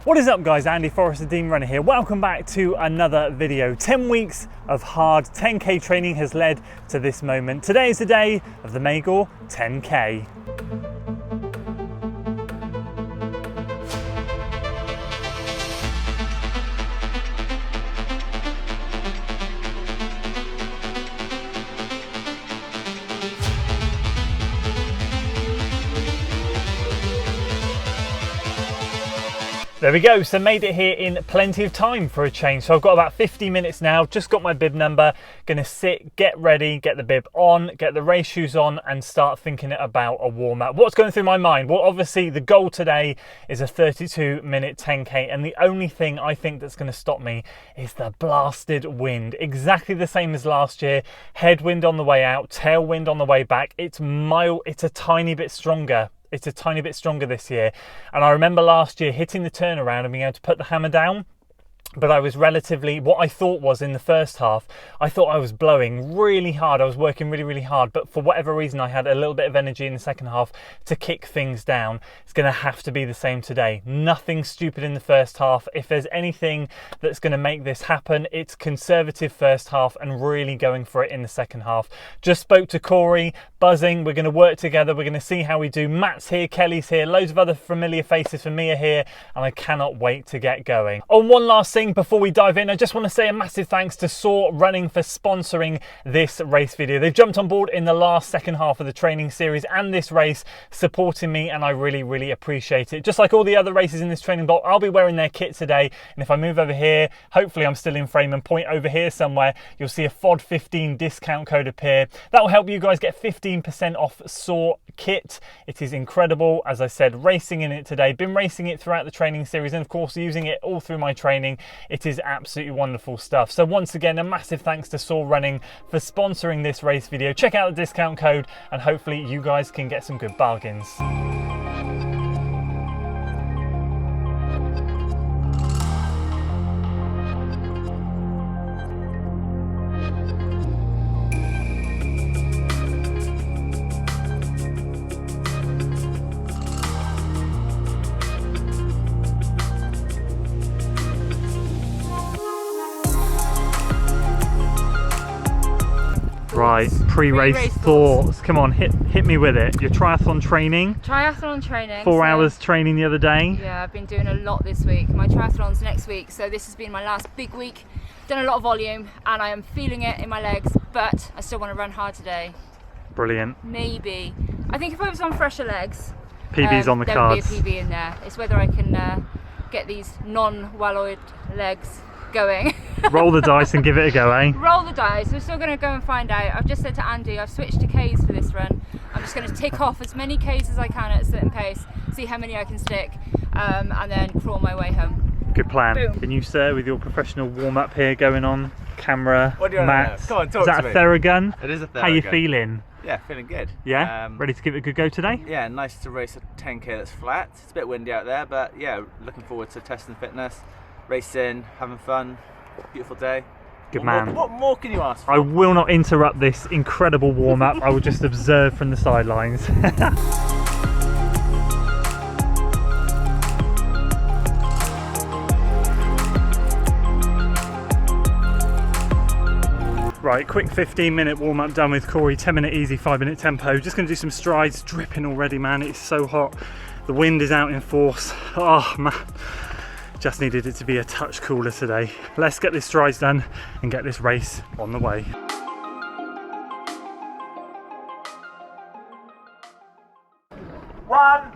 What is up guys, Andy Forrester, Dean Runner here. Welcome back to another video. 10 weeks of hard 10k training has led to this moment. Today is the day of the Magor 10k. There we go, so made it here in plenty of time for a change. So I've got about 50 minutes now, just got my bib number, gonna sit, get ready, get the bib on, get the race shoes on and start thinking about a warm up. What's going through my mind? Well, obviously the goal today is a 32-minute 10k and the only thing I think that's gonna stop me is the blasted wind. Exactly the same as last year, headwind on the way out, tailwind on the way back. It's a tiny bit stronger. It's a tiny bit stronger this year. And I remember last year hitting the turnaround and being able to put the hammer down. But I was relatively, what I thought was in the first half, I thought I was blowing really hard. I was working really hard. But for whatever reason, I had a little bit of energy in the second half to kick things down. It's going to have to be the same today. Nothing stupid in the first half. If there's anything that's going to make this happen, it's conservative first half and really going for it in the second half. Just spoke to Corey, buzzing. We're going to work together. We're going to see how we do. Matt's here, Kelly's here, loads of other familiar faces for me are here, and I cannot wait to get going. On one last thing before we dive in, I just want to say a massive thanks to SOAR Running for sponsoring this race video. They've jumped on board in the second half of the training series and this race, supporting me, and I really appreciate it. Just like all the other races in this training block, I'll be wearing their kit today, and if I move over here, hopefully I'm still in frame, and point over here somewhere, you'll see a FOD15 discount code appear. That will help you guys get 15% off SOAR kit. It is incredible. As I said, racing in it today, been racing it throughout the training series, and of course using it all through my training. It is absolutely wonderful stuff. So once again, a massive thanks to SOAR Running for sponsoring this race video. Check out the discount code and hopefully you guys can get some good bargains. Right, pre-race thoughts. Come on, hit me with it. Your triathlon training. Triathlon training. 4 hours training the other day. Yeah, I've been doing a lot this week. My triathlon's next week, so this has been my last big week. Done a lot of volume, and I am feeling it in my legs, but I still want to run hard today. Brilliant. Maybe. I think if I was on fresher legs, PB's on the cards. There would be a PB in there. It's whether I can get these non-well-oiled legs going. Roll the dice and give it a go, eh? Roll the dice. We're still going to go and find out. I've just said to Andy, I've switched to Ks for this run. I'm just going to tick off as many Ks as I can at a certain pace, see how many I can stick, and then crawl my way home. Good plan. Boom. Can you, sir, with your professional warm-up here going on camera, what do you Matt? Come on, talk is that to a me. Theragun? It is a Theragun. How you feeling? Yeah, feeling good. Yeah? Ready to give it a good go today? Yeah, nice to race a 10k that's flat. It's a bit windy out there, but yeah, looking forward to testing fitness, racing, having fun. Beautiful day. Good man. What more can you ask for? I will not interrupt this incredible warm-up. I will just observe from the sidelines. Right, quick 15-minute warm-up done with Corey, 10-minute easy, 5-minute tempo. Just gonna do some strides, dripping already, man. It's so hot. The wind is out in force. Oh, man. Just needed it to be a touch cooler today. Let's get this strides done and get this race on the way. One.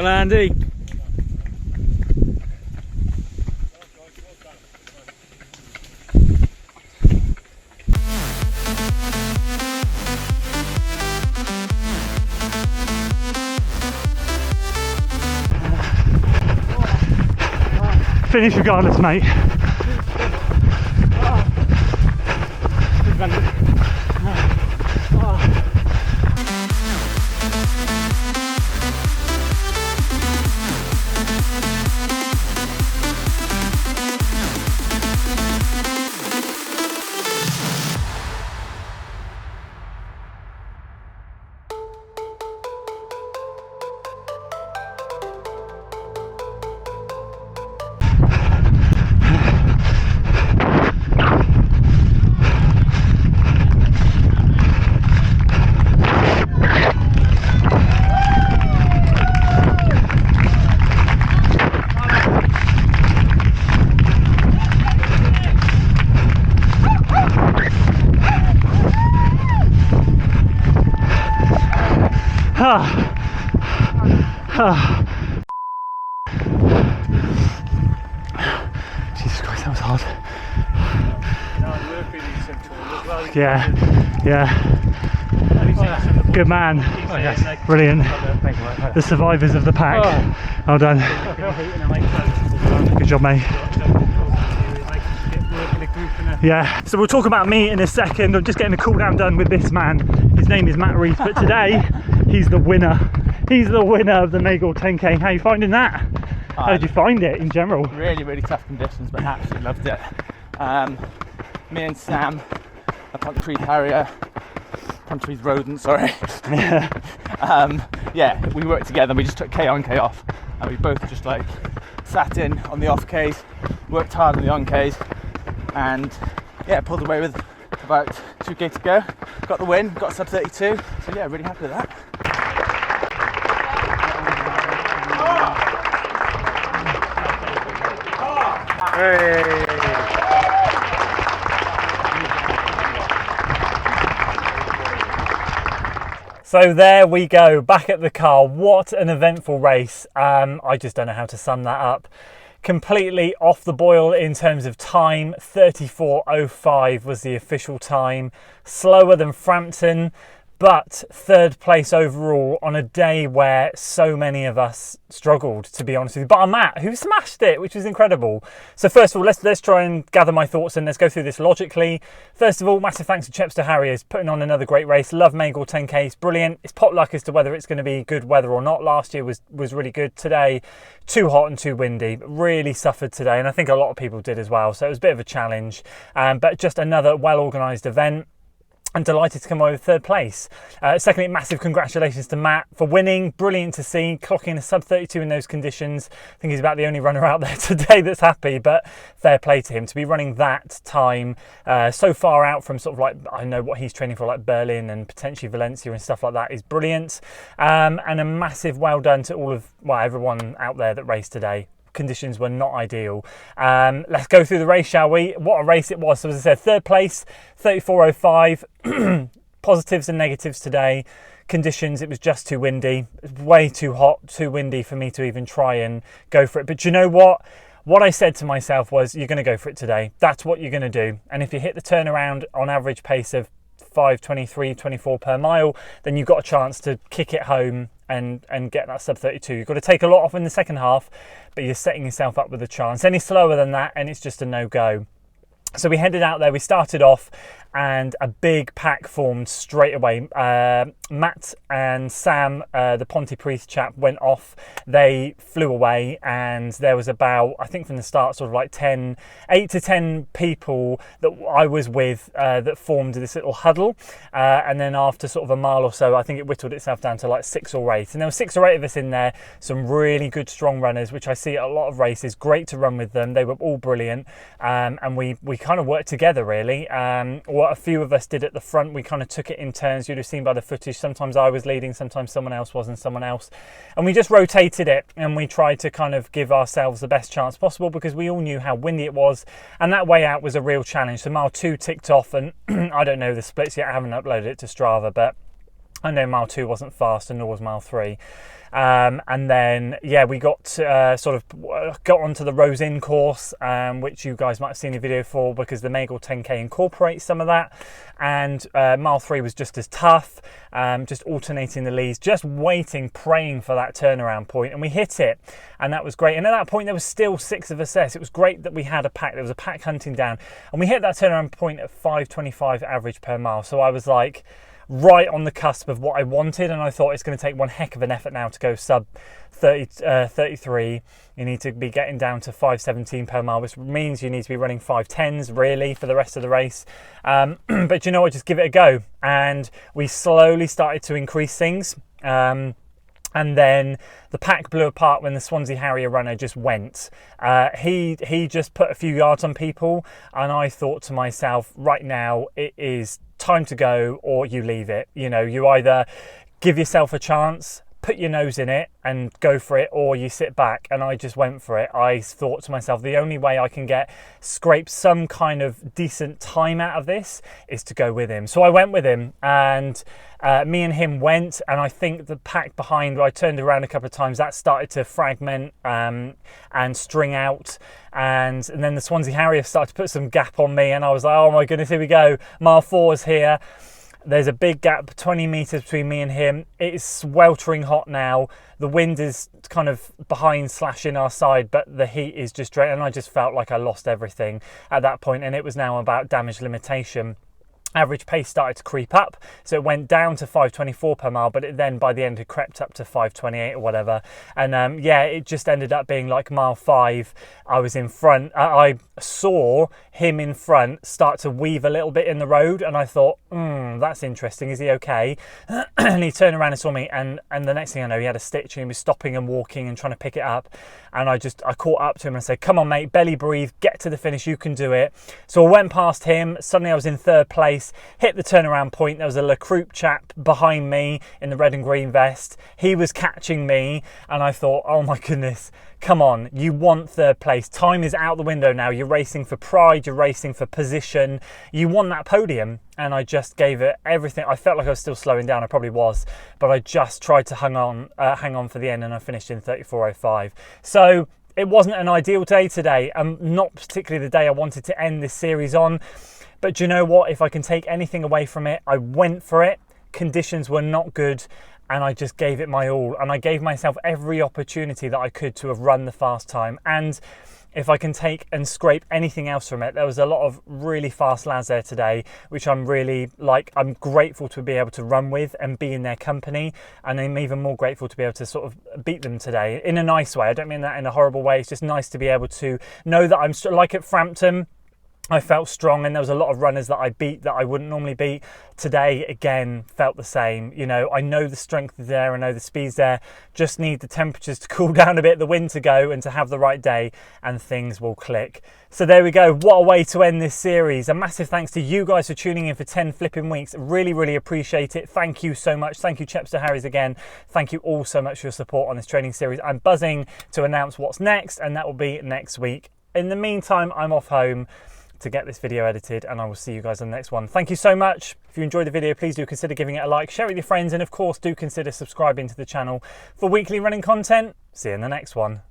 Well, Andy. Finish regardless, mate. Jesus Christ, that was hard. Yeah, yeah. Good man. Oh, yes. Brilliant. Thank you, mate. The survivors of the pack. Well done. Good job, mate. Yeah, so we'll talk about me in a second. I'm just getting a cool down done with this man. His name is Matt Reith, but today he's the winner. He's the winner of the Magor 10k. How are you finding that? How did you find it in general? Really, really tough conditions, but absolutely loved it. Me and Sam, a country harrier, country's rodent, sorry. Yeah, we worked together and we just took K on, K off. And we both just like sat in on the off Ks, worked hard on the on Ks, and yeah, pulled away with about 2k to go. Got the win, got sub 32. So yeah, really happy with that. So there we go, back at the car. What an eventful race. I just don't know how to sum that up. Completely off the boil in terms of time. 34:05 was the official time. Slower than Frampton, but third place overall on a day where so many of us struggled, to be honest with you. Bar Matt, who smashed it, which was incredible. So first of all, let's try and gather my thoughts and let's go through this logically. First of all, massive thanks to Chepstow Harriers, putting on another great race. Love Magor 10k, it's brilliant. It's pot luck as to whether it's going to be good weather or not. Last year was really good. Today, too hot and too windy. Really suffered today, and I think a lot of people did as well. So it was a bit of a challenge, but just another well-organised event. I'm delighted to come away with third place. Secondly, massive congratulations to Matt for winning. Brilliant to see, clocking a sub 32 in those conditions. I think he's about the only runner out there today that's happy, but fair play to him to be running that time so far out from sort of like, I know what he's training for, like Berlin and potentially Valencia and stuff like that, is brilliant. And a massive well done to all of, well, everyone out there that raced today. Conditions were not ideal. Let's go through the race, shall we? What a race it was. So as I said, third place, 34:05. Positives and negatives today. Conditions, it was just too windy. It was way too hot, too windy for me to even try and go for it. But you know what? What I said to myself was, you're going to go for it today. That's what you're going to do. And if you hit the turnaround on average pace of 5:23, 24 per mile, then you've got a chance to kick it home and get that sub 32. You've got to take a lot off in the second half, but you're setting yourself up with a chance. Any slower than that and it's just a no-go. So we headed out there, we started off and a big pack formed straight away. Matt and Sam, the Pontypridd chap, went off. They flew away and there was about, I think from the start, sort of like 8 to 10 people that I was with that formed this little huddle. And then after sort of a mile or so, I think it whittled itself down to like 6 or 8. And there were 6 or 8 of us in there, some really good strong runners, which I see at a lot of races. Great to run with them. They were all brilliant. And we kind of worked together really. What a few of us did at the front, we kind of took it in turns. You'd have seen by the footage, sometimes I was leading, sometimes someone else was and someone else. And we just rotated it and we tried to kind of give ourselves the best chance possible because we all knew how windy it was. And that way out was a real challenge. So mile 2 ticked off and I don't know the splits yet, I haven't uploaded it to Strava, but I know mile 2 wasn't fast, and nor was mile 3. And then, yeah, we got got onto the Rose Inn course, which you guys might have seen a video for, because the Magor 10k incorporates some of that. And mile 3 was just as tough, just alternating the leads, just waiting, praying for that turnaround point, and we hit it, and that was great. And at that point, there was still 6 of us there, so it was great that we had a pack. There was a pack hunting down, and we hit that turnaround point at 5:25 average per mile. So I was like, right on the cusp of what I wanted, and I thought it's going to take one heck of an effort now to go sub 33. You need to be getting down to 5:17 per mile, which means you need to be running 5:10s really for the rest of the race. But you know what, just give it a go. And we slowly started to increase things. And then the pack blew apart when the Swansea Harrier runner just went. He just put a few yards on people, and I thought to myself, right now it is time to go, or you leave it. You know, you either give yourself a chance, put your nose in it and go for it, or you sit back. And I just went for it. I thought to myself, the only way I can scrape some kind of decent time out of this is to go with him. So I went with him, and me and him went, and I think the pack behind, I turned around a couple of times, that started to fragment and string out, and then the Swansea Harrier started to put some gap on me, and I was like, oh my goodness, here we go, mile 4 is here. There's a big gap, 20 metres between me and him. It is sweltering hot now. The wind is kind of behind / in our side, but the heat is just draining, and I just felt like I lost everything at that point, and it was now about damage limitation. Average pace started to creep up, so it went down to 5:24 per mile, but it then by the end had crept up to 5:28 or whatever. And yeah, it just ended up being like mile 5. I was in front. I saw him in front start to weave a little bit in the road, and I thought, that's interesting. Is he okay? And he turned around and saw me, and the next thing I know, he had a stitch, and he was stopping and walking and trying to pick it up. And I caught up to him and said, come on mate, belly breathe, get to the finish, you can do it. So I went past him. Suddenly I was in 3rd place, hit the turnaround point. There was a Le Croupe chap behind me in the red and green vest. He was catching me, and I thought, oh my goodness, come on, you want 3rd place. Time is out the window now. You're racing for pride, you're racing for position, you want that podium. And I just gave it everything. I felt like I was still slowing down, I probably was, but I just tried to hang on for the end, and I finished in 34:05. So it wasn't an ideal day today, not particularly the day I wanted to end this series on. But do you know what? If I can take anything away from it, I went for it. Conditions were not good, and I just gave it my all. And I gave myself every opportunity that I could to have run the fast time. And if I can take and scrape anything else from it, there was a lot of really fast lads there today, which I'm I'm grateful to be able to run with and be in their company. And I'm even more grateful to be able to sort of beat them today in a nice way. I don't mean that in a horrible way. It's just nice to be able to know that I'm like at Frampton, I felt strong, and there was a lot of runners that I beat that I wouldn't normally beat. Today, again, felt the same. You know, I know the strength is there, I know the speed's there, just need the temperatures to cool down a bit, the wind to go, and to have the right day, and things will click. So there we go. What a way to end this series. A massive thanks to you guys for tuning in for 10 flipping weeks. Really, really appreciate it. Thank you so much. Thank you, Chepstow Harriers, again. Thank you all so much for your support on this training series. I'm buzzing to announce what's next, and that will be next week. In the meantime, I'm off home to get this video edited, and I will see you guys on the next one. Thank you so much. If you enjoyed the video, please do consider giving it a like, share it with your friends, and of course do consider subscribing to the channel for weekly running content. See you in the next one.